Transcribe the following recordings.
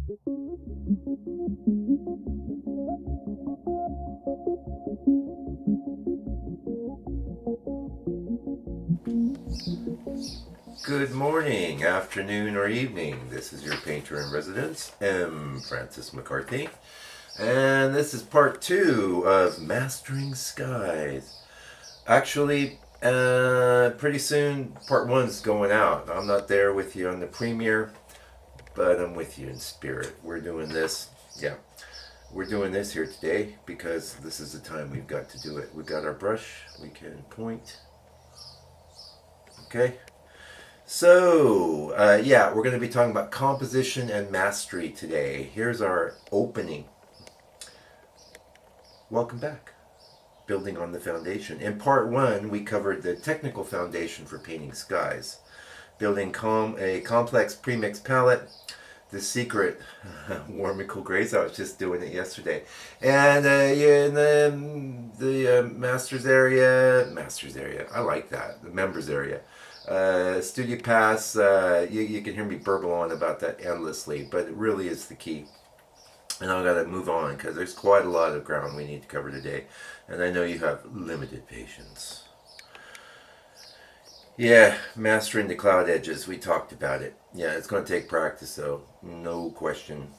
Good morning, afternoon, or evening. This is your painter in residence, M. Francis McCarthy. And this is part 2 of Mastering Skies. Actually, pretty soon part 1's going out. I'm not there with you on the premiere, but I'm with you in spirit. We're doing this, we're doing this here today because this is the time we've got to do it. We've got our brush, we can point. Okay? So, we're going to be talking about composition and mastery today. Here's our opening. Welcome back. Building on the foundation. In part 1, we covered the technical foundation for painting skies. Building a complex premixed palette. The secret, warm and cool grays. I was just doing it yesterday. And in the master's area, I like that. The members area. Studio Pass, you can hear me burble on about that endlessly, but it really is the key. And I've got to move on because there's quite a lot of ground we need to cover today. And I know you have limited patience. Yeah, mastering the cloud edges, we talked about it. Yeah, it's going to take practice though, no question.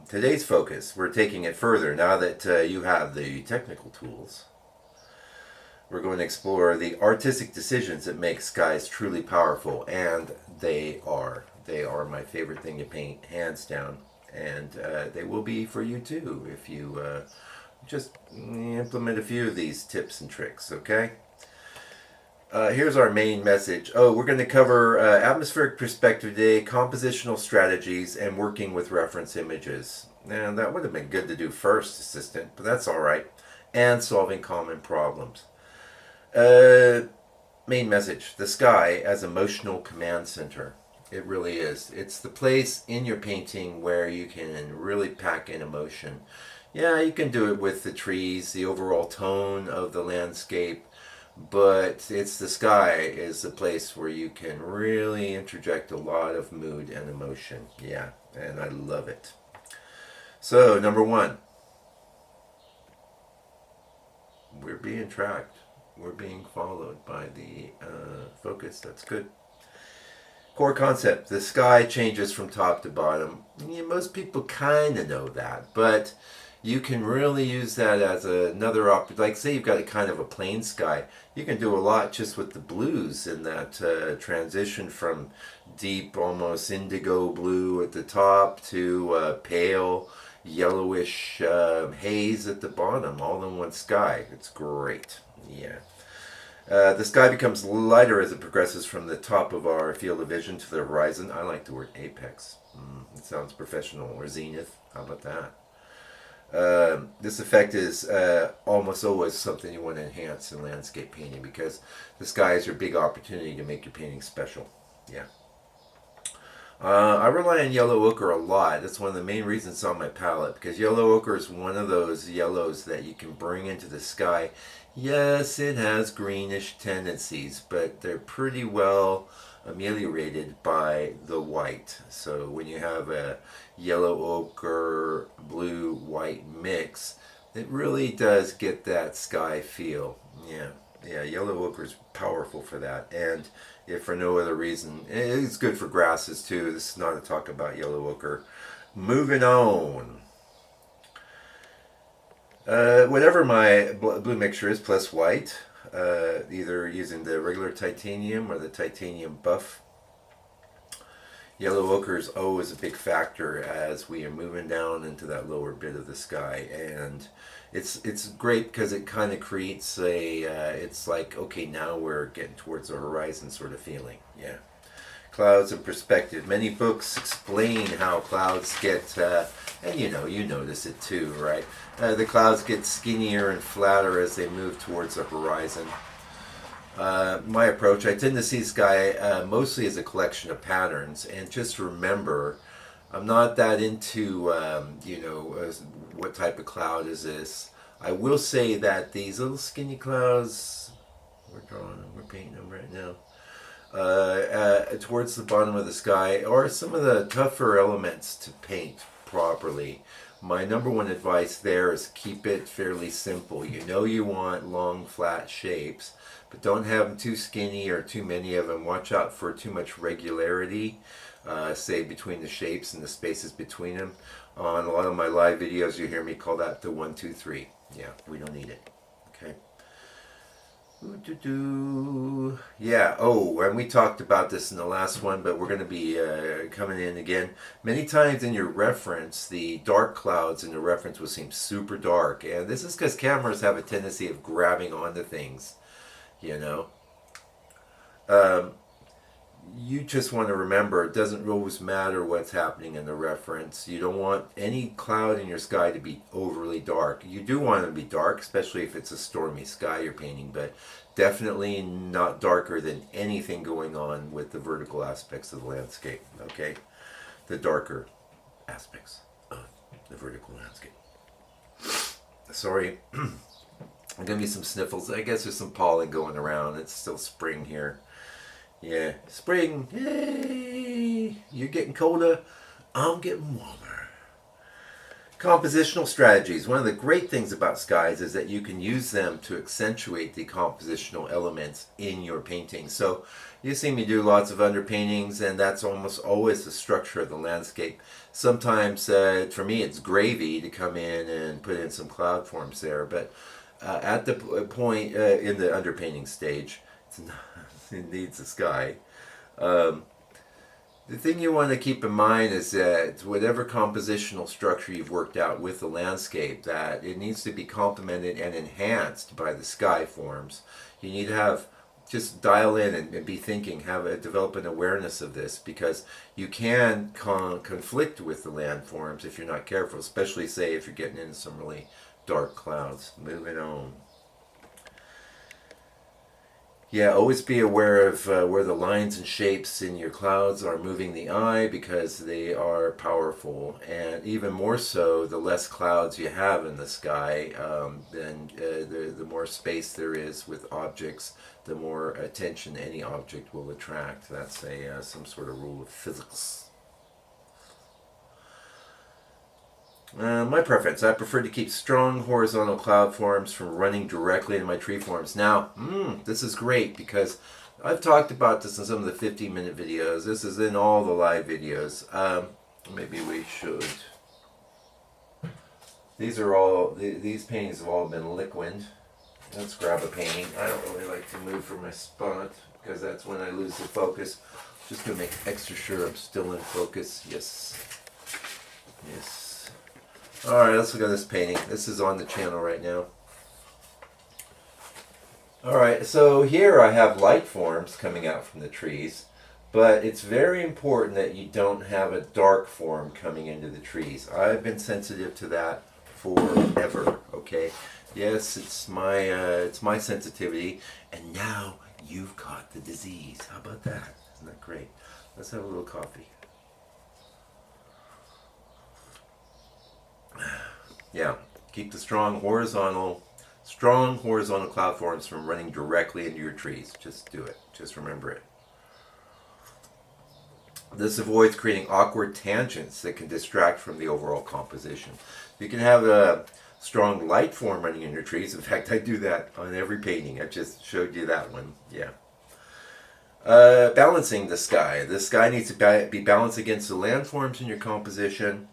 Today's focus, we're taking it further now that you have the technical tools. We're going to explore the artistic decisions that make skies truly powerful, and they are. They are my favorite thing to paint, hands down. And they will be for you too, if you just implement a few of these tips and tricks, okay? Here's our main message. We're going to cover atmospheric perspective today, compositional strategies, and working with reference images. And that would have been good to do first, assistant, but that's all right. And solving common problems. Main message, the sky as emotional command center. It really is. It's the place in your painting where you can really pack in emotion. Yeah, you can do it with the trees, the overall tone of the landscape, but it's the sky is the place where you can really interject a lot of mood and emotion. Yeah, and I love it. So, number 1, we're being tracked. We're being followed by the focus. That's good. Core concept. The sky changes from top to bottom. Yeah, most people kind of know that, but you can really use that as another like say you've got a kind of a plain sky. You can do a lot just with the blues in that transition from deep, almost indigo blue at the top to pale, yellowish haze at the bottom, all in one sky. It's great. Yeah. The sky becomes lighter as it progresses from the top of our field of vision to the horizon. I like the word apex. It sounds professional. Or zenith. How about that? This effect is almost always something you want to enhance in landscape painting because the sky is your big opportunity to make your painting special. Yeah. I rely on yellow ochre a lot. That's one of the main reasons on my palette because yellow ochre is one of those yellows that you can bring into the sky. Yes, it has greenish tendencies, but they're pretty well ameliorated by the white. So when you have a yellow ochre, blue, white mix, it really does get that sky feel. Yeah, yellow ochre is powerful for that. And if for no other reason, it's good for grasses too. This is not a talk about yellow ochre. Moving on. Whatever my blue mixture is plus white, either using the regular titanium or the titanium buff. Yellow ochre is always a big factor as we are moving down into that lower bit of the sky, and it's great because it kind of creates it's like, okay, now we're getting towards the horizon sort of feeling. Yeah. Clouds and perspective. Many books explain how clouds get, and you notice it too, right? The clouds get skinnier and flatter as they move towards the horizon. My approach, I tend to see sky mostly as a collection of patterns, and just remember, I'm not that into, what type of cloud is this. I will say that these little skinny clouds, we're painting them right now. towards the bottom of the sky are some of the tougher elements to paint properly. My number one advice there is keep it fairly simple. You know you want long, flat shapes, but don't have them too skinny or too many of them. Watch out for too much regularity, say between the shapes and the spaces between them. On a lot of my live videos, you hear me call that the 1, 2, 3. Yeah, we don't need it. Okay. Yeah, oh, and we talked about this in the last one, but we're going to be coming in again. Many times in your reference, the dark clouds in the reference will seem super dark, and this is because cameras have a tendency of grabbing onto things, you know. You just want to remember it doesn't always matter what's happening in the reference. You don't want any cloud in your sky to be overly dark. You do want it to be dark, especially if it's a stormy sky you're painting, but definitely not darker than anything going on with the vertical aspects of the landscape, okay? The darker aspects of the vertical landscape. Sorry, I'm gonna be some sniffles. I guess there's some pollen going around. It's still spring here. Yeah, spring. Yay! You're getting colder. I'm getting warmer. Compositional strategies. One of the great things about skies is that you can use them to accentuate the compositional elements in your painting. So you see me do lots of underpaintings, and that's almost always the structure of the landscape. Sometimes, for me, it's gravy to come in and put in some cloud forms there, but at the point in the underpainting stage, it's not, it needs a sky. The thing you want to keep in mind is that whatever compositional structure you've worked out with the landscape, that it needs to be complemented and enhanced by the sky forms. You need to have, just dial in and be thinking, develop an awareness of this, because you can conflict with the landforms if you're not careful, especially say if you're getting into some really dark clouds. Moving on. Yeah, always be aware of where the lines and shapes in your clouds are moving the eye, because they are powerful. And even more so, the less clouds you have in the sky, then the more space there is with objects, the more attention any object will attract. That's some sort of rule of physics. My preference, I prefer to keep strong horizontal cloud forms from running directly into my tree forms. Now, this is great because I've talked about this in some of the 15-minute videos. This is in all the live videos. Maybe we should. These paintings have all been liquid. Let's grab a painting. I don't really like to move from my spot because that's when I lose the focus. Just going to make extra sure I'm still in focus. Yes. Yes. Alright, let's look at this painting. This is on the channel right now. Alright, so here I have light forms coming out from the trees, but it's very important that you don't have a dark form coming into the trees. I've been sensitive to that forever, okay? Yes, it's my sensitivity, and now you've caught the disease. How about that? Isn't that great? Let's have a little coffee. Yeah, keep the strong horizontal cloud forms from running directly into your trees. Just do it. Just remember it. This avoids creating awkward tangents that can distract from the overall composition. You can have a strong light form running in your trees. In fact, I do that on every painting. I just showed you that one. Yeah. Balancing the sky. The sky needs to be balanced against the landforms in your composition.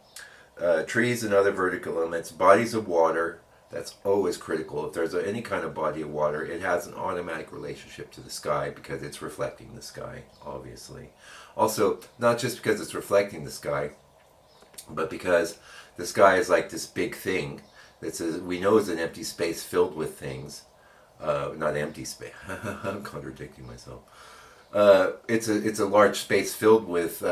Trees and other vertical elements, bodies of water, that's always critical. If there's any kind of body of water, it has an automatic relationship to the sky because it's reflecting the sky, obviously. Also, not just because it's reflecting the sky, but because the sky is like this big thing we know is an empty space filled with things. Not empty space. I'm contradicting myself. It's a large space filled with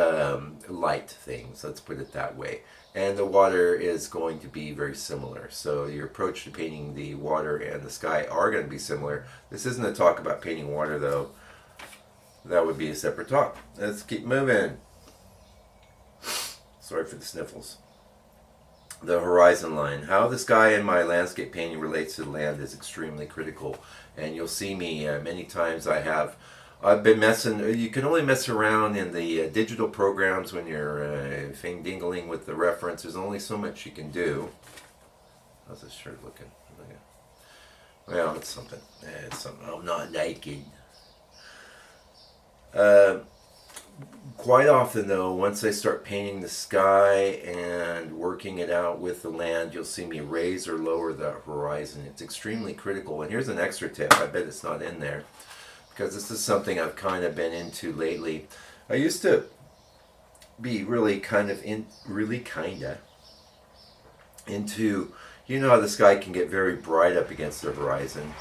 light things, let's put it that way. And the water is going to be very similar. So your approach to painting the water and the sky are going to be similar. This isn't a talk about painting water, though. That would be a separate talk. Let's keep moving. Sorry for the sniffles. The horizon line. How the sky in my landscape painting relates to the land is extremely critical. And you'll see me many times I have I've been messing. You can only mess around in the digital programs when you're dingling with the reference. There's only so much you can do. How's this shirt looking? Well, it's something. It's something. I'm not naked. Quite often, though, once I start painting the sky and working it out with the land, you'll see me raise or lower the horizon. It's extremely critical. And here's an extra tip. I bet it's not in there, because this is something I've kind of been into lately. I used to be really kind of into, you know how the sky can get very bright up against the horizon.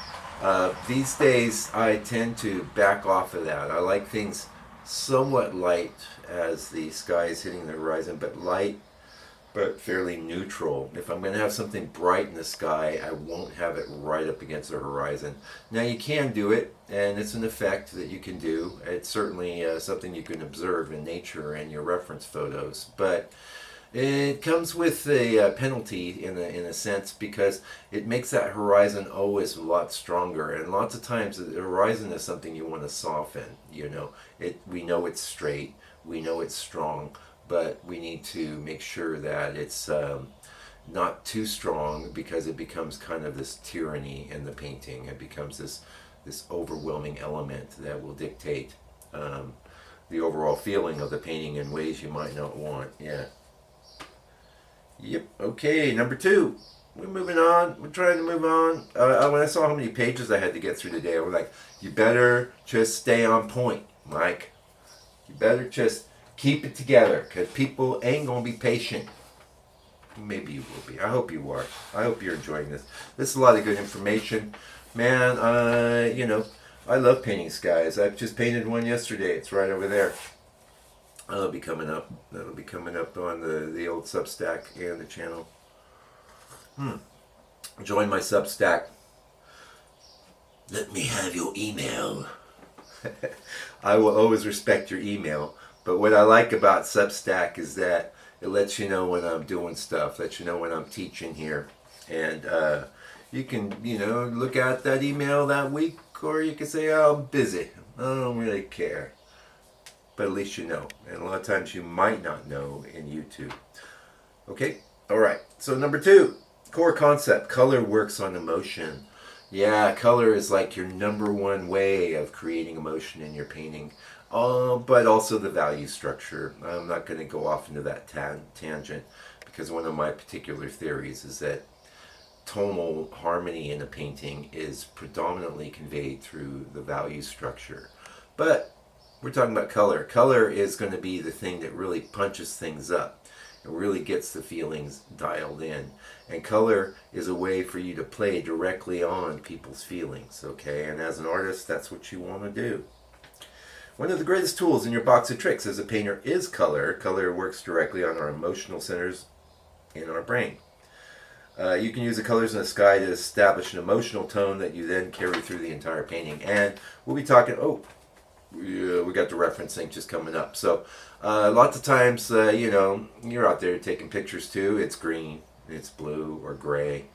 These days I tend to back off of that. I like things somewhat light as the sky is hitting the horizon, but light but fairly neutral. If I'm going to have something bright in the sky, I won't have it right up against the horizon. Now you can do it, and it's an effect that you can do. It's certainly something you can observe in nature and your reference photos, but it comes with a penalty in a sense, because it makes that horizon always a lot stronger. And lots of times the horizon is something you want to soften. You know, we know it's straight, we know it's strong, but we need to make sure that it's not too strong, because it becomes kind of this tyranny in the painting. It becomes this overwhelming element that will dictate the overall feeling of the painting in ways you might not want. Yeah. Yep. Okay, number 2. We're moving on. We're trying to move on. When I saw how many pages I had to get through today, I was like, you better just stay on point, Mike. You better just keep it together, because people ain't going to be patient. Maybe you will be. I hope you are. I hope you're enjoying this. This is a lot of good information. Man, I love painting skies. I've just painted one yesterday. It's right over there. That'll be coming up. That'll be coming up on the old Substack and the channel. Join my Substack. Let me have your email. I will always respect your email. But what I like about Substack is that it lets you know when I'm doing stuff, lets you know when I'm teaching here. And you can, look at that email that week, or you can say, oh, I'm busy. I don't really care. But at least you know. And a lot of times you might not know in YouTube. Okay? Alright. So number 2, core concept. Color works on emotion. Yeah, color is like your number one way of creating emotion in your painting. But also the value structure. I'm not going to go off into that tangent, because one of my particular theories is that tonal harmony in a painting is predominantly conveyed through the value structure. But we're talking about color. Color is going to be the thing that really punches things up. It really gets the feelings dialed in. And color is a way for you to play directly on people's feelings, okay? And as an artist, that's what you want to do. One of the greatest tools in your box of tricks as a painter is color. Color works directly on our emotional centers in our brain. You can use the colors in the sky to establish an emotional tone that you then carry through the entire painting. And we'll be talking, we got the referencing just coming up. So lots of times, you're out there taking pictures too. It's green, it's blue, or gray.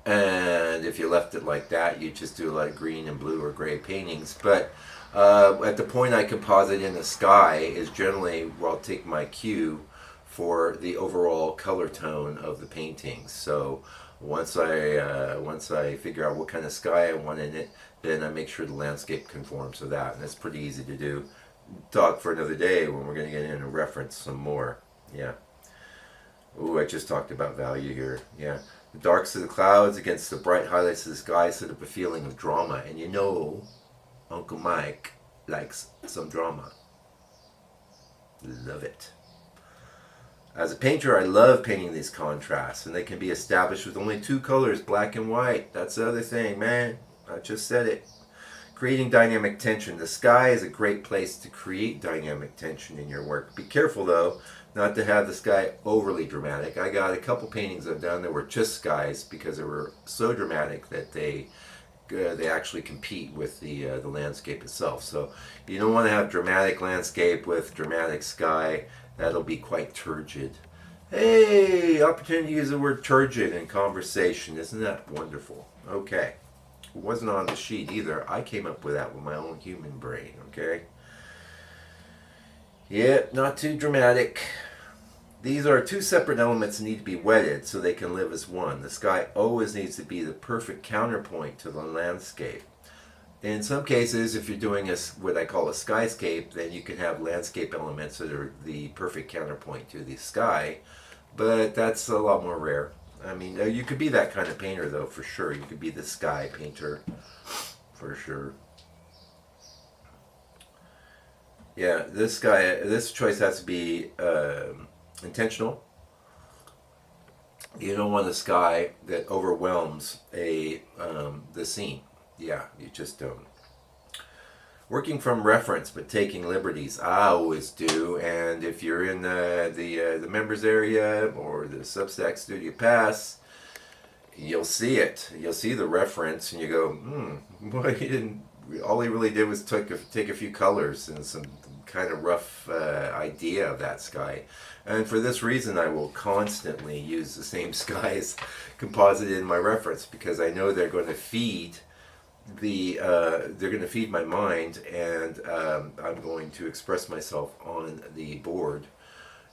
And if you left it like that, you just do a lot of green and blue or gray paintings. But at the point I composite in the sky is generally where I'll take my cue for the overall color tone of the painting. So once I figure out what kind of sky I want in it, then I make sure the landscape conforms to that. And that's pretty easy to do. Talk for another day when we're going to get in and reference some more. Yeah. Ooh, I just talked about value here. Yeah. The darks of the clouds against the bright highlights of the sky set up a feeling of drama. And Uncle Mike likes some drama. Love it. As a painter, I love painting these contrasts, and they can be established with only 2 colors, black and white. That's the other thing, man. I just said it. Creating dynamic tension. The sky is a great place to create dynamic tension in your work. Be careful, though, not to have the sky overly dramatic. I got a couple paintings I've done that were just skies because they were so dramatic that they actually compete with the landscape itself. So you don't want to have dramatic landscape with dramatic sky. That'll be quite turgid. Hey, opportunity to use the word turgid in conversation. Isn't that wonderful? Okay. wasn't on the sheet either. I came up with that with my own human brain, okay? Yeah, not too dramatic. These are two separate elements that need to be wedded so they can live as one. The sky always needs to be the perfect counterpoint to the landscape. In some cases, if you're doing what I call a skyscape, then you can have landscape elements that are the perfect counterpoint to the sky, but that's a lot more rare. I mean, you could be that kind of painter, though, for sure. You could be the sky painter, for sure. Yeah, this choice has to be intentional. You don't want a sky that overwhelms the scene. Yeah, you just don't. Working from reference but taking liberties, I always do. And if you're in the members area or the Substack Studio Pass, you'll see it. You'll see the reference, and you go, boy, he didn't. All he really did was take a few colors and some kind of rough idea of that sky. And for this reason, I will constantly use the same skies composited in my reference, because I know they're going to feed my mind, and I'm going to express myself on the board.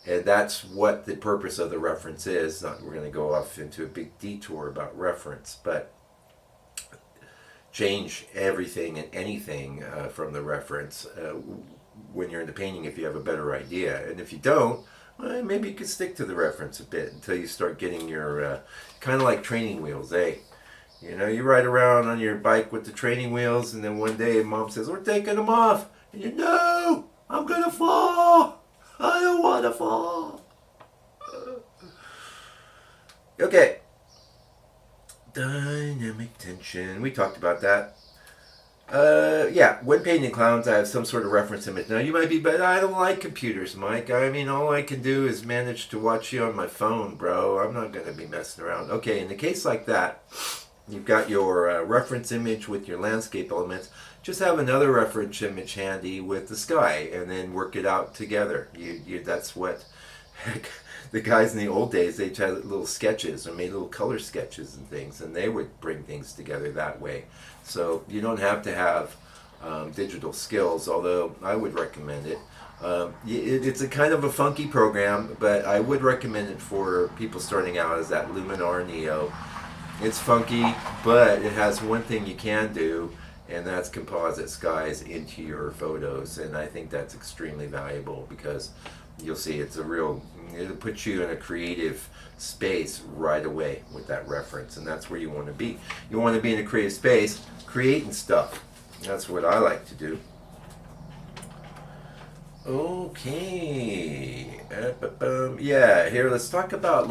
And that's what the purpose of the reference is. We're going to go off into a big detour about reference, but change everything and anything from the reference when you're in the painting if you have a better idea. And if you don't, well, maybe you could stick to the reference a bit until you start getting your, kind of like training wheels, eh? You know, you ride around on your bike with the training wheels, and then one day mom says, we're taking them off. And you know, I'm going to fall. I don't want to fall. Okay. Dynamic tension. We talked about that. Yeah, when painting clowns, I have some sort of reference image. Now, you might be, but I don't like computers, Mike. I mean, all I can do is manage to watch you on my phone, bro. I'm not going to be messing around. Okay, in a case like that, you've got your reference image with your landscape elements. Just have another reference image handy with the sky, and then work it out together. That's what the guys in the old days, they had little sketches or made little color sketches and things, and they would bring things together that way. So you don't have to have digital skills, although I would recommend it. It's a kind of a funky program, but I would recommend it for people starting out as that Luminar Neo. It's funky, but it has one thing you can do, and that's composite skies into your photos. And I think that's extremely valuable, because you'll see it'll put you in a creative space right away with that reference, and that's where you want to be. You want to be in a creative space, creating stuff. That's what I like to do. Okay. Yeah, here, let's talk about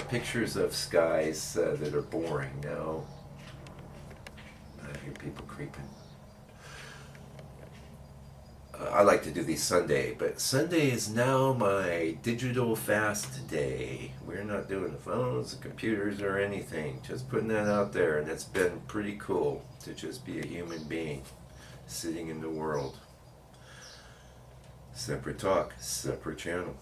pictures of skies that are boring. Now, I hear people creeping. I like to do these Sunday, but Sunday is now my digital fast day. We're not doing the phones, the computers, or anything. Just putting that out there, and it's been pretty cool to just be a human being sitting in the world. Separate talk, separate channel.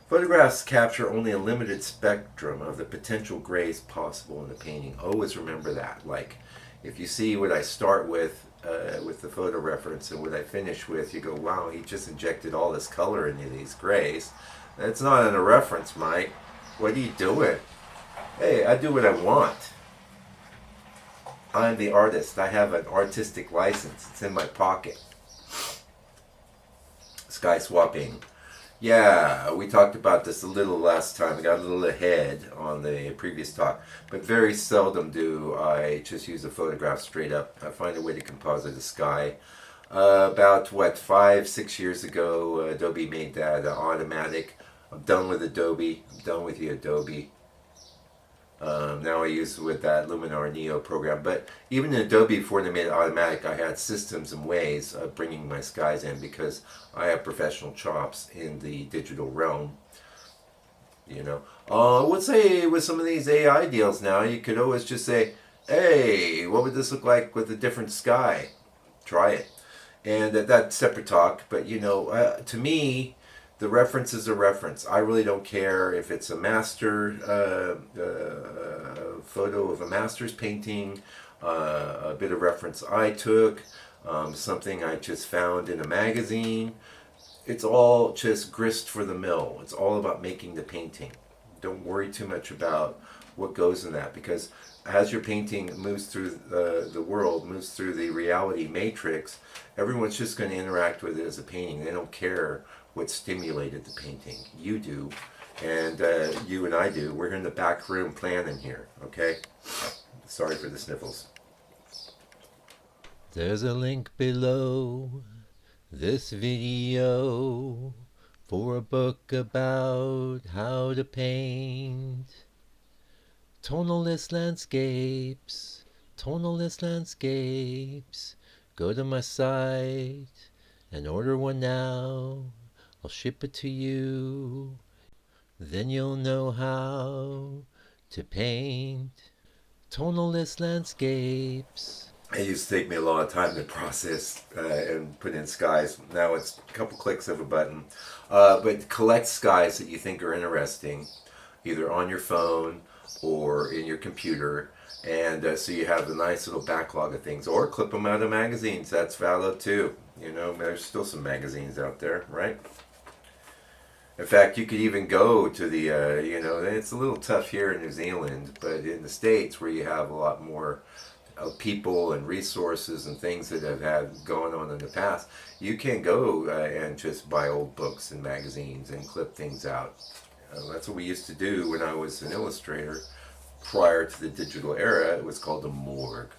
Photographs capture only a limited spectrum of the potential grays possible in the painting. Always remember that. Like, if you see what I start with the photo reference and what I finish with, you go, wow, he just injected all this color into these grays. That's not in a reference, Mike. What are you doing? Hey, I do what I want. I'm the artist. I have an artistic license. It's in my pocket. Sky swapping. Yeah, we talked about this a little last time. I got a little ahead on the previous talk, but very seldom do I just use a photograph straight up. I find a way to composite a sky. About 5-6 years ago, Adobe made that automatic. I'm done with Adobe. I'm done with the Adobe. Now I use with that Luminar Neo program. But even in Adobe, before they made it automatic, I had systems and ways of bringing my skies in, because I have professional chops in the digital realm. You know, I would say with some of these AI deals now, you could always just say, hey, what would this look like with a different sky? Try it. And that's separate talk. But, you know, to me, The reference is a reference. I really don't care if it's a master photo of a master's painting, a bit of reference I took, something I just found in a magazine. It's all just grist for the mill. It's all about making the painting. Don't worry too much about what goes in that, because as your painting moves through the world, moves through the reality matrix, everyone's just going to interact with it as a painting. They don't care what stimulated the painting. You do, and you and I do. We're in the back room planning here, okay? Sorry for the sniffles. There's a link below this video for a book about how to paint tonalist landscapes. Go to my site and order one now. I'll ship it to you. Then you'll know how to paint tonalist landscapes. It used to take me a lot of time to process and put in skies. Now it's a couple clicks of a button. But collect skies that you think are interesting, either on your phone or in your computer. And so you have a nice little backlog of things. Or clip them out of magazines. That's valid too. You know, there's still some magazines out there, right? In fact, you could even go to the, it's a little tough here in New Zealand, but in the States where you have a lot more people and resources and things that have had going on in the past, you can go and just buy old books and magazines and clip things out. That's what we used to do when I was an illustrator prior to the digital era. It was called the morgue.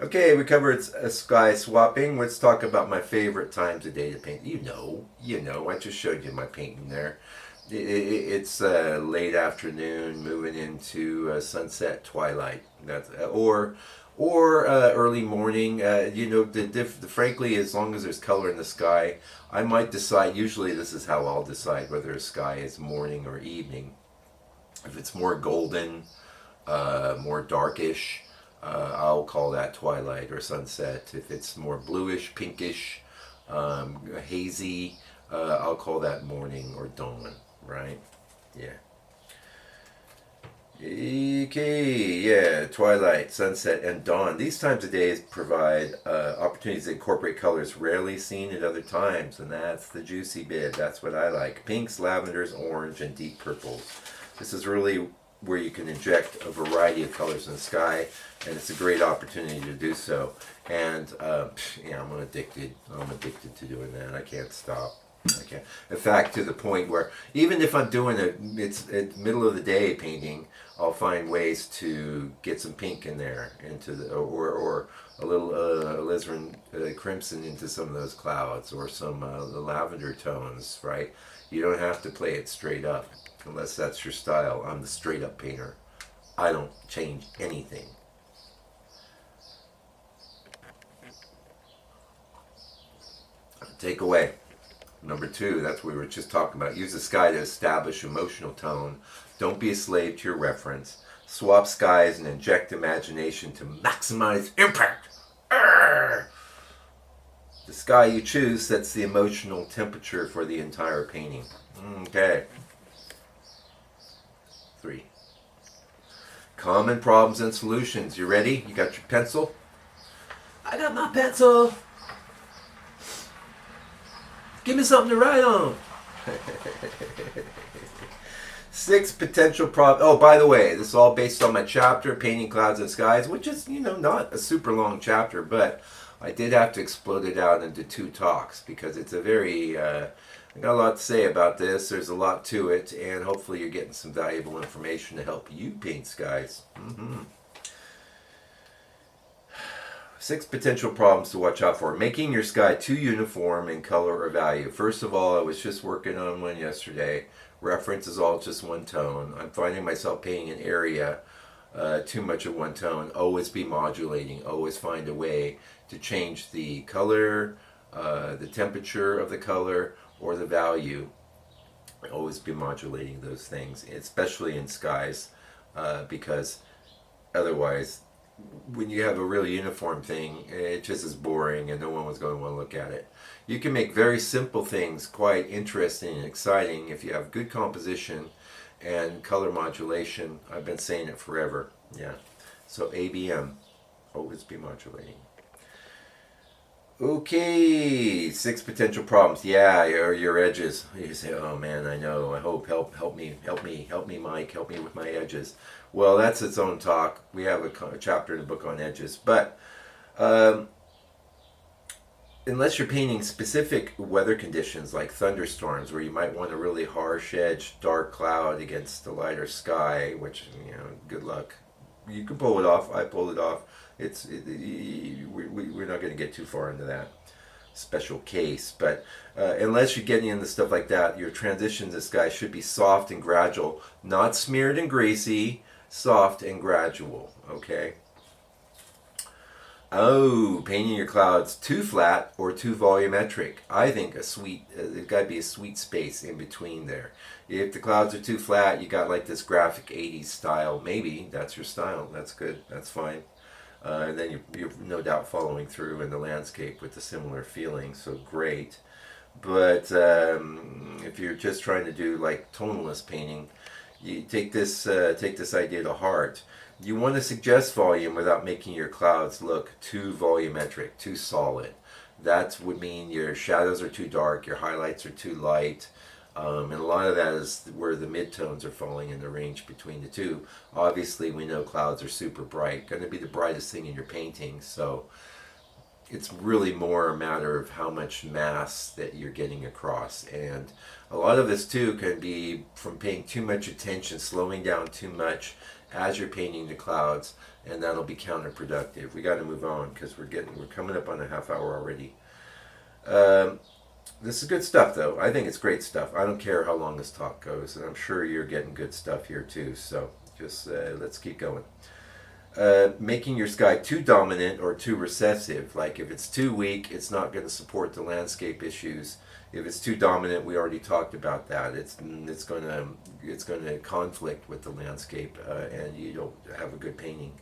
Okay, we covered sky swapping. Let's talk about my favorite times of day to paint. You know, I just showed you my painting there. It's late afternoon, moving into sunset, twilight. That's or early morning. Frankly, as long as there's color in the sky, I might decide. Usually, this is how I'll decide whether a sky is morning or evening. If it's more golden, more darkish, I'll call that twilight or sunset. If it's more bluish, pinkish, hazy, I'll call that morning or dawn, right? Yeah. Okay, yeah, twilight, sunset, and dawn. These times of days provide opportunities to incorporate colors rarely seen at other times, and that's the juicy bit. That's what I like. Pinks, lavenders, orange, and deep purples. This is really where you can inject a variety of colors in the sky, and it's a great opportunity to do so. And I'm addicted. I'm addicted to doing that. I can't stop. I can't. In fact, to the point where even if I'm doing it's middle of the day painting, I'll find ways to get some pink in there, into the or a little alizarin crimson into some of those clouds, or some lavender tones. Right? You don't have to play it straight up unless that's your style. I'm the straight up painter. I don't change anything. Takeaway number 2, that's what we were just talking about. Use the sky to establish emotional tone. Don't be a slave to your reference. Swap skies and inject imagination to maximize impact. Arrgh! The sky you choose sets the emotional temperature for the entire painting. Okay. 3. Common problems and solutions. You ready? You got your pencil? I got my pencil. Give me something to write on. 6 potential problems. Oh, by the way, this is all based on my chapter, Painting Clouds and Skies, which is, not a super long chapter, but I did have to explode it out into 2 talks because it's a very, I got a lot to say about this. There's a lot to it, and hopefully you're getting some valuable information to help you paint skies. 6 potential problems to watch out for. Making your sky too uniform in color or value. First of all, I was just working on one yesterday. Reference is all just one tone. I'm finding myself painting an area too much of one tone. Always be modulating. Always find a way to change the color, the temperature of the color, or the value. Always be modulating those things, especially in skies, because otherwise when you have a really uniform thing, it just is boring and no one was going to want to look at it. You can make very simple things quite interesting and exciting if you have good composition and color modulation. I've been saying it forever. Yeah. So ABM, always be modulating. Okay, 6 potential problems. Yeah, your edges. You say, oh man, I know. I hope help me, Mike, help me with my edges. Well, that's its own talk. We have a chapter in the book on edges, but unless you're painting specific weather conditions like thunderstorms, where you might want a really harsh edge, dark cloud against the lighter sky, which good luck. You can pull it off. I pulled it off. We're not going to get too far into that special case, but unless you're getting into stuff like that, your transitions this guy should be soft and gradual, not smeared and greasy, soft and gradual. Okay. Oh, painting your clouds too flat or too volumetric. I think there's got to be a sweet space in between there. If the clouds are too flat, you got like this graphic 80s style. Maybe that's your style. That's good. That's fine. And then you're no doubt following through in the landscape with a similar feeling, so great. But if you're just trying to do like tonalist painting, you take this idea to heart. You want to suggest volume without making your clouds look too volumetric, too solid. That would mean your shadows are too dark, your highlights are too light. And a lot of that is where the midtones are falling in the range between the two. Obviously, we know clouds are super bright, going to be the brightest thing in your painting. So it's really more a matter of how much mass that you're getting across. And a lot of this too can be from paying too much attention, slowing down too much as you're painting the clouds, and that'll be counterproductive. We got to move on because we're coming up on a half hour already. This is good stuff, though. I think it's great stuff. I don't care how long this talk goes, and I'm sure you're getting good stuff here too. So just let's keep going. Making your sky too dominant or too recessive. Like if it's too weak, it's not going to support the landscape issues. If it's too dominant, we already talked about that. It's going to conflict with the landscape, and you don't have a good painting.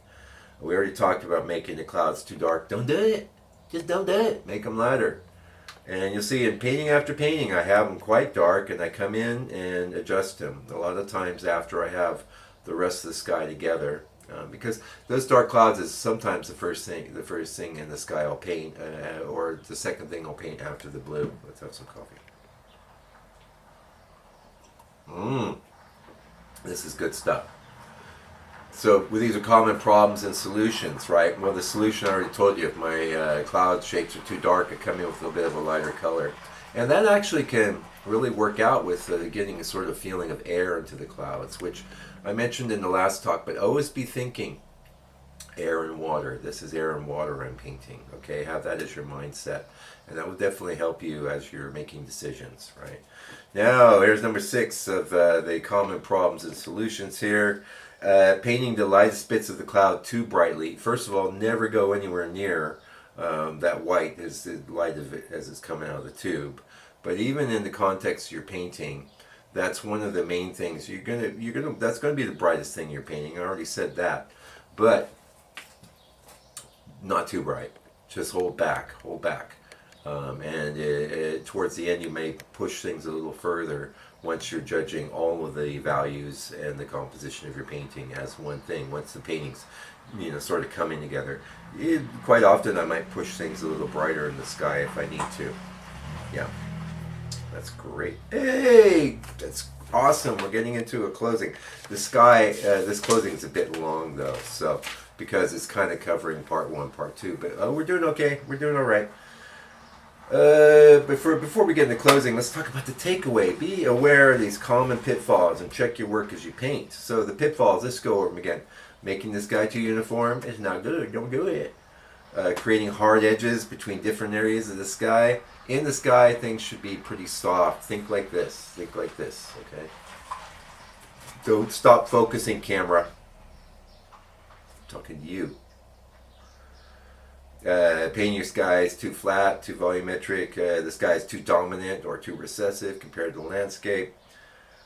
We already talked about making the clouds too dark. Don't do it. Just don't do it. Make them lighter. And you'll see in painting after painting, I have them quite dark, and I come in and adjust them. A lot of times after I have the rest of the sky together, because those dark clouds is sometimes the first thing in the sky I'll paint, or the second thing I'll paint after the blue. Let's have some coffee. This is good stuff. So these are common problems and solutions, right? Well, the solution I already told you. If my cloud shapes are too dark, I come in with a little bit of a lighter color. And that actually can really work out with getting a sort of feeling of air into the clouds, which I mentioned in the last talk, but always be thinking air and water. This is air and water I'm painting, okay? Have that as your mindset. And that will definitely help you as you're making decisions, right? Now, here's number 6 of the common problems and solutions here. Painting the lightest bits of the cloud too brightly. First of all, never go anywhere near that white as the light of it as it's coming out of the tube. But even in the context you're painting, that's one of the main things. That's gonna be the brightest thing you're painting. I already said that, but not too bright. Just hold back. And towards the end, you may push things a little further once you're judging all of the values and the composition of your painting as one thing. Once the painting's sort of coming together, quite often I might push things a little brighter in the sky if I need to. Yeah, that's great. Hey, that's awesome. We're getting into a closing. The sky, this closing is a bit long though, so because it's kind of covering part 1, part 2, but we're doing okay. We're doing all right. Before we get into closing, let's talk about the takeaway. Be aware of these common pitfalls and check your work as you paint. So the pitfalls, let's go over them again. Making this guy too uniform is not good. Don't do it. Creating hard edges between different areas of the sky. In the sky, things should be pretty soft. Think like this. Okay? Don't stop focusing, camera. I'm talking to you. Painting your sky is too flat, too volumetric. The sky is too dominant or too recessive compared to the landscape.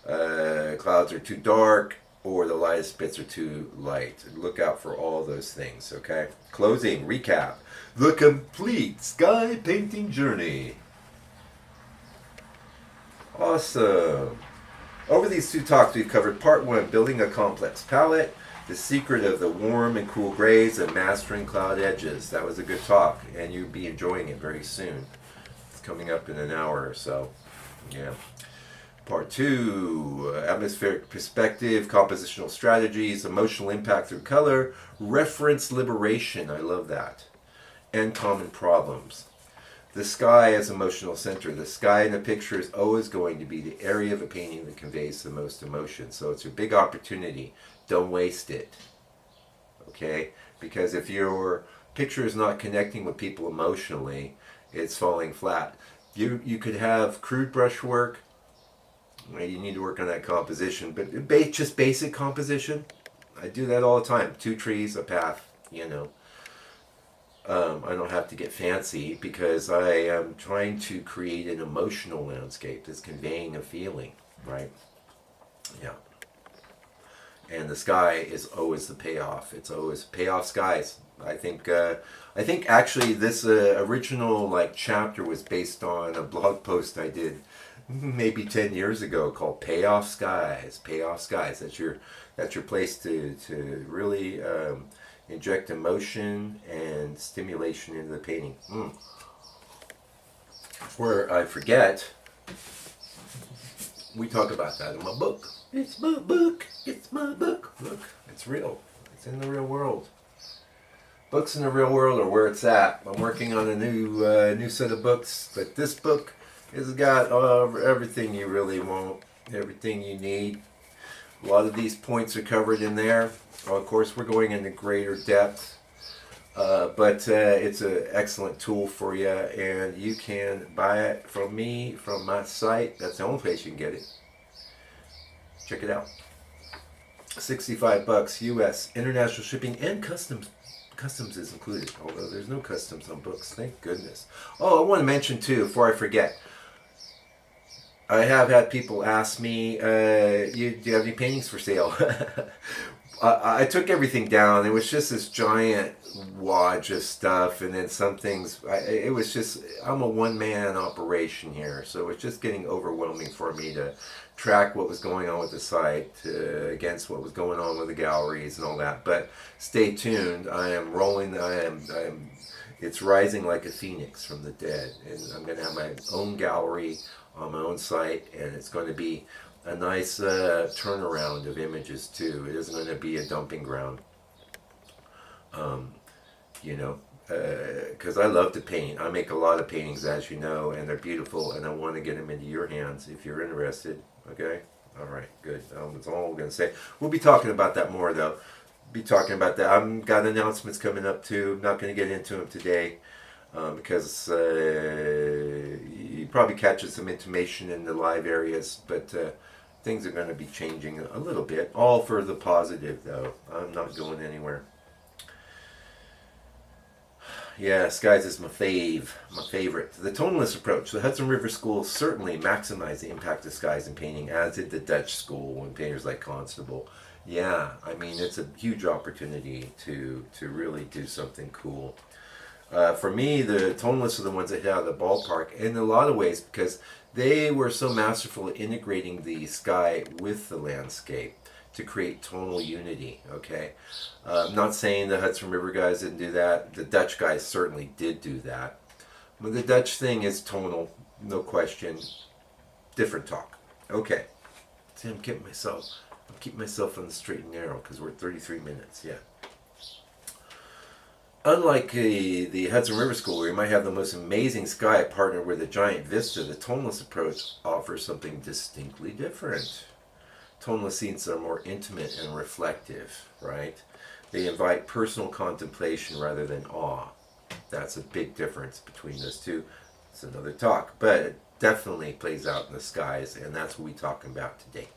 Clouds are too dark. or the lightest bits are too light. Look out for all those things, okay? Closing, recap. The complete sky painting journey. Awesome. Over these 2 talks, we've covered part 1, building a complex palette, the secret of the warm and cool grays, and mastering cloud edges. That was a good talk, and you'll be enjoying it very soon. It's coming up in an hour or so. Yeah. Part 2, atmospheric perspective, compositional strategies, emotional impact through color, reference liberation, I love that, and common problems. The sky as emotional center. The sky in a picture is always going to be the area of a painting that conveys the most emotion. So it's a big opportunity. Don't waste it. Okay? Because if your picture is not connecting with people emotionally, it's falling flat. You could have crude brushwork. You need to work on that composition, but just basic composition. I do that all the time. 2 trees, a path, you know. I don't have to get fancy because I am trying to create an emotional landscape that's conveying a feeling, right? Yeah. And the sky is always the payoff. It's always payoff skies. I think actually this original chapter was based on a blog post I did maybe 10 years ago called Payoff Skies. Payoff Skies. That's your place to really inject emotion and stimulation into the painting. Where I forget, we talk about that in my book. It's my book. It's my book. Look, it's real. It's in the real world. Books in the real world are where it's at. I'm working on a new set of books, but this book has got everything you really want, everything you need. A lot of these points are covered in there. Of course, we're going into greater depth, but it's an excellent tool for you, and you can buy it from me, from my site. That's the only place you can get it. Check it out. $65 US, international shipping, and customs. Customs is included, although there's no customs on books. Thank goodness. Oh, I want to mention too, before I forget, I have had people ask me, do you have any paintings for sale? I took everything down. It was just this giant wad of stuff, and then some things, it was just, I'm a one-man operation here, so it's just getting overwhelming for me to track what was going on with the site against what was going on with the galleries and all that. But stay tuned. I am rolling, it's rising like a phoenix from the dead, and I'm going to have my own gallery on my own site, and it's going to be a nice turnaround of images too. It isn't going to be a dumping ground, because I love to paint. I make a lot of paintings, as you know, and they're beautiful, and I want to get them into your hands if you're interested. Okay? All right, good. That's all I'm going to say. We'll be talking about that more, though. Be talking about that. I've got announcements coming up too. I'm not going to get into them today. Because you probably catches some intimation in the live areas, but things are going to be changing a little bit. All for the positive, though. I'm not going anywhere. Yeah, skies is my favorite. The tonalist approach. The Hudson River School certainly maximized the impact of skies in painting, as did the Dutch school and painters like Constable. Yeah, I mean, it's a huge opportunity to really do something cool. For me, the tonalists are the ones that hit out of the ballpark in a lot of ways because they were so masterful at integrating the sky with the landscape to create tonal unity, okay? I'm not saying the Hudson River guys didn't do that. The Dutch guys certainly did do that. But the Dutch thing is tonal, no question. Different talk. Okay. See, I'm keeping myself on the straight and narrow because we're at 33 minutes, yeah. Unlike the Hudson River School, where you might have the most amazing sky partnered with a giant vista, the tonalist approach offers something distinctly different. Tonalist scenes are more intimate and reflective, right? They invite personal contemplation rather than awe. That's a big difference between those two. It's another talk, but it definitely plays out in the skies, and that's what we're talking about today.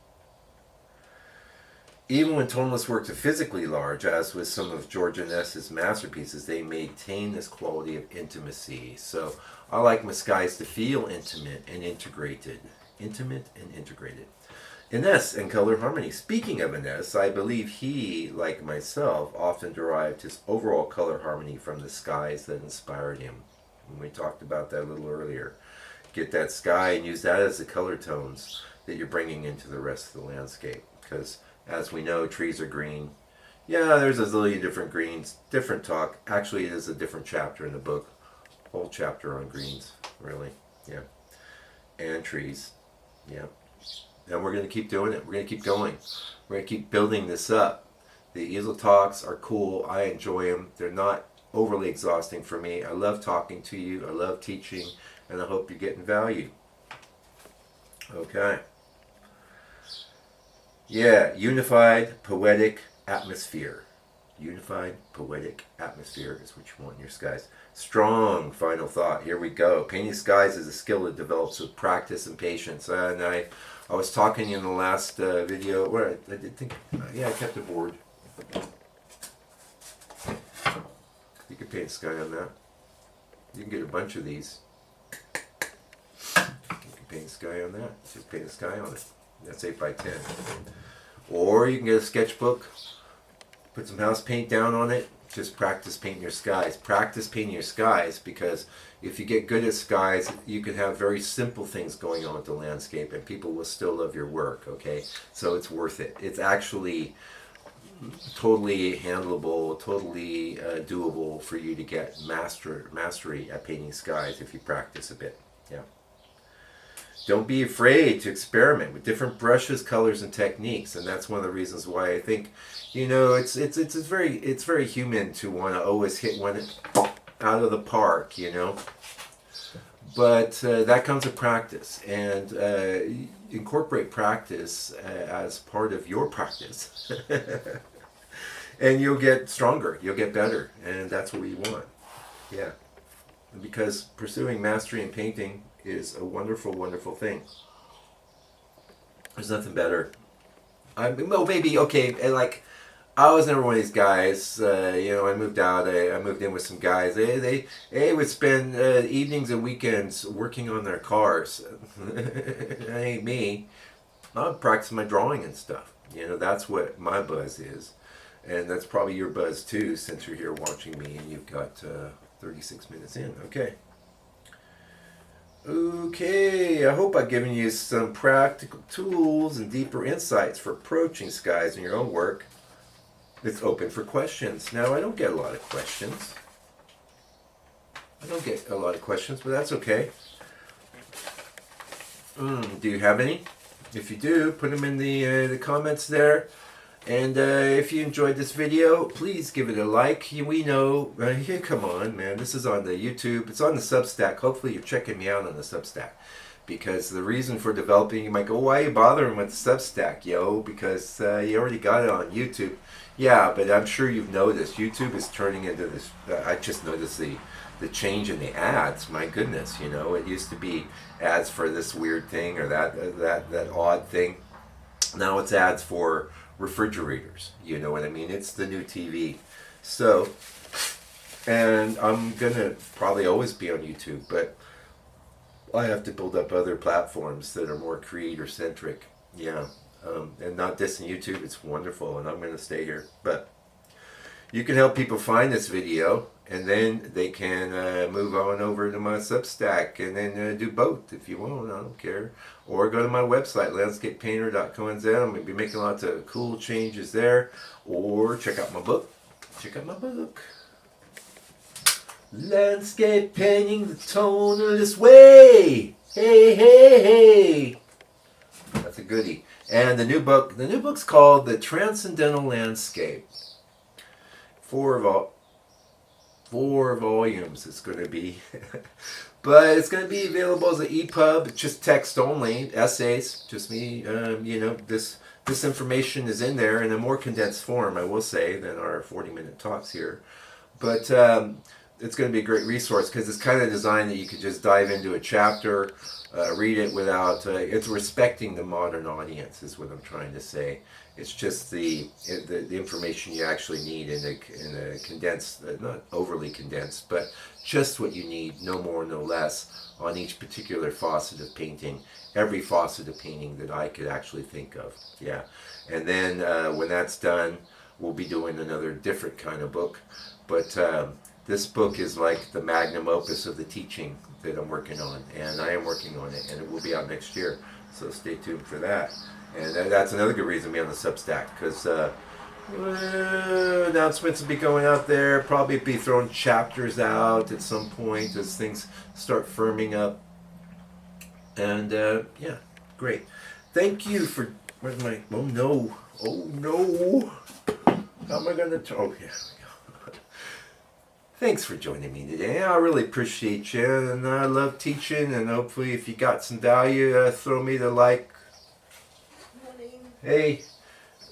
Even when tonalists work to physically large, as with some of George Inness's masterpieces, they maintain this quality of intimacy. So I like my skies to feel intimate and integrated. Intimate and integrated. Ines and color harmony. Speaking of Ines, I believe he, like myself, often derived his overall color harmony from the skies that inspired him. And we talked about that a little earlier. Get that sky and use that as the color tones that you're bringing into the rest of the landscape. Because as we know, trees are green. Yeah, there's a zillion different greens, different talk. Actually, it is a different chapter in the book. Whole chapter on greens, really. Yeah. And trees. Yeah. And we're going to keep doing it. We're going to keep going. We're going to keep building this up. The Easel Talks are cool. I enjoy them. They're not overly exhausting for me. I love talking to you. I love teaching. And I hope you're getting value. Okay. Yeah, unified poetic atmosphere. Unified poetic atmosphere is what you want in your skies. Strong final thought. Here we go. Painting skies is a skill that develops with practice and patience. And I was talking in the last video. Where I did think, yeah, I kept it board. You can paint a sky on that. You can get a bunch of these. You can paint a sky on that. Just paint a sky on it. That's 8 by 10. Or you can get a sketchbook. Put some house paint down on it. Just practice painting your skies. Practice painting your skies, because if you get good at skies, you can have very simple things going on with the landscape and people will still love your work, okay? So it's worth it. It's actually totally handleable, totally doable for you to get mastery at painting skies if you practice a bit. Yeah. Don't be afraid to experiment with different brushes, colors, and techniques, and that's one of the reasons why I think, you know, it's very human to want to always hit one out of the park, you know. But that comes with practice, and incorporate practice as part of your practice, and you'll get stronger, you'll get better, and that's what we want. Yeah, because pursuing mastery in painting is a wonderful, wonderful thing. There's nothing better. Well, maybe, okay, like, I was never one of these guys, you know, I moved out, I moved in with some guys, they would spend evenings and weekends working on their cars. That ain't me. I'll practice my drawing and stuff. You know, that's what my buzz is. And that's probably your buzz too, since you're here watching me and you've got 36 minutes in. Okay. Okay, I hope I've given you some practical tools and deeper insights for approaching skies in your own work. It's open for questions. Now, I don't get a lot of questions. But that's okay. Do you have any? If you do, put them in the comments there. And if you enjoyed this video, please give it a like. We know, come on, man, this is on the YouTube. It's on the Substack. Hopefully you're checking me out on the Substack. Because the reason for developing, you might go, why are you bothering with the Substack, yo? Because you already got it on YouTube. Yeah, but I'm sure you've noticed, YouTube is turning into this, I just noticed the change in the ads. My goodness, you know, it used to be ads for this weird thing or that odd thing. Now it's ads for refrigerators, you know what I mean? It's the new TV. So, and I'm gonna probably always be on YouTube, but I have to build up other platforms that are more creator centric. Yeah, and not dissing YouTube, it's wonderful, and I'm gonna stay here. But you can help people find this video, and then they can move on over to my Substack, and then do both if you want. I don't care. Or go to my website, landscapepainter.co.nz. I'm going to be making lots of cool changes there. Or check out my book. Landscape Painting the Tonalist Way. Hey, hey, hey. That's a goodie. And the new book's called The Transcendental Landscape. 4 volumes it's going to be. But it's going to be available as an EPUB. It's just text only, essays, just me. You know, this information is in there in a more condensed form, I will say, than our 40-minute talks here. But it's going to be a great resource because it's kind of designed that you could just dive into a chapter, read it without. It's respecting the modern audience, is what I'm trying to say. It's just the information you actually need in a condensed, not overly condensed, but just what you need, no more, no less, on each particular faucet of painting, every faucet of painting that I could actually think of. Yeah. And then when that's done, we'll be doing another different kind of book. But this book is like the magnum opus of the teaching that I'm working on, and I am working on it, and it will be out next year. So stay tuned for that. And that's another good reason to be on the Substack, because announcements will be going out there. Probably be throwing chapters out at some point as things start firming up. And yeah, great. Thank you for. Where's my? Oh no! Oh no! How am I gonna? Oh yeah. Thanks for joining me today. I really appreciate you, and I love teaching. And hopefully, if you got some value, throw me the like. Hey,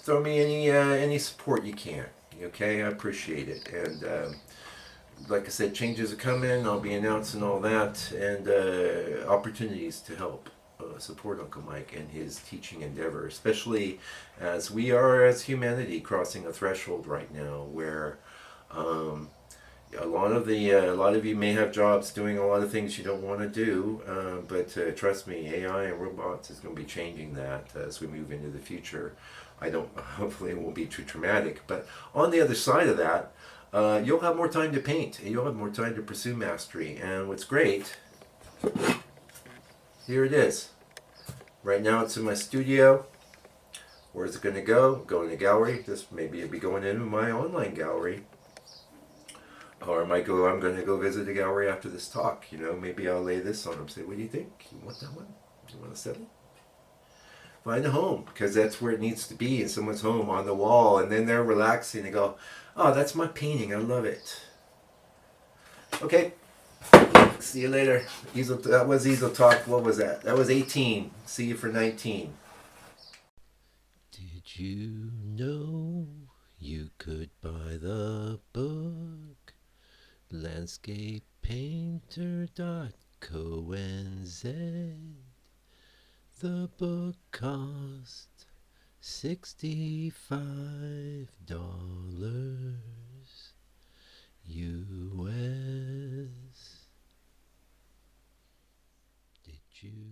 throw me any support you can. Okay, I appreciate it. And like I said, changes are coming. I'll be announcing all that, and opportunities to help support Uncle Mike and his teaching endeavor, especially as we are, as humanity, crossing a threshold right now where. A lot of you may have jobs doing a lot of things you don't want to do, but trust me, AI and robots is going to be changing that as we move into the future. Hopefully it won't be too traumatic, but on the other side of that, you'll have more time to paint, and you'll have more time to pursue mastery. And what's great, here it is. Right now it's in my studio. Where's it going to go? Go in the gallery. Maybe it'll be going into my online gallery. Or I'm going to go visit a gallery after this talk. Maybe I'll lay this on them. Say, what do you think? You want that one? You want to settle? Find a home, because that's where it needs to be, in someone's home, on the wall. And then they're relaxing. They go, oh, that's my painting. I love it. Okay. See you later. That was Easel Talk. What was that? That was 18. See you for 19. Did you know you could buy the book? Landscapepainter.co.nz. The book cost $65 US. Did you